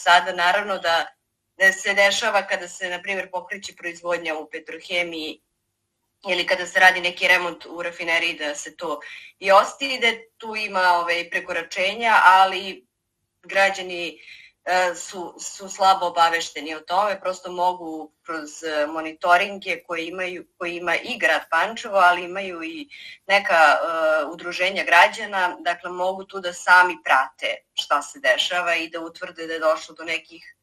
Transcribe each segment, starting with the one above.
sada. Naravno da se dešava kada se, na primjer, pokreće proizvodnja u Petrohemiji ili kada se radi neki remont u rafineriji da se to i ostide. Tu ima prekoračenja, ali građani su slabo obavešteni o tome, prosto mogu kroz monitoringe koje ima i grad Pančevo, ali imaju i neka udruženja građana, dakle mogu tu da sami prate šta se dešava i da utvrde da je došlo do nekih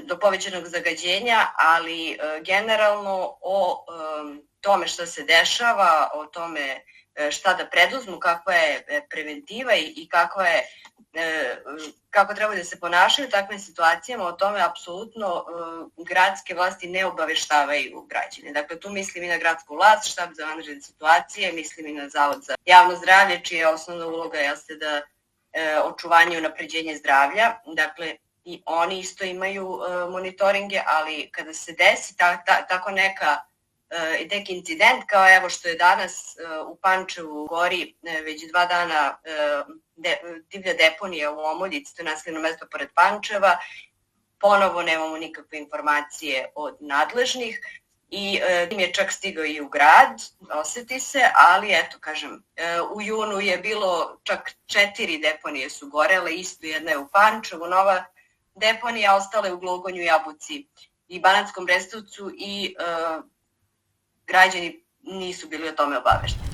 do povećanog zagađenja, ali generalno o tome šta se dešava, o tome šta da preduzmu, kakva je preventiva i kako treba da se ponašaju u takvim situacijama, o tome apsolutno gradske vlasti ne obaveštavaju građane. Dakle, tu mislim i na gradsku vlast, štab za vanredne situacije, mislim i na Zavod za javno zdravlje, čija je osnovna uloga jeste da očuvanje i unapređenje zdravlja. Dakle, i oni isto imaju monitoringe, ali kada se desi tako neki incident, kao evo što je danas u Pančevu gori već 2 dana divlja deponija u Omoljici, to je naseljeno mesto pored Pančeva, ponovo nemamo nikakve informacije od nadležnih i tim je čak stigao i u grad, oseti se, ali eto kažem, u junu je bilo čak 4 deponije su gorele, isto jedna je u Pančevu, nova deponija, ostale u Glogonju, Jabuci i Banatskom Brestovcu i građani nisu bili o tome obavešteni.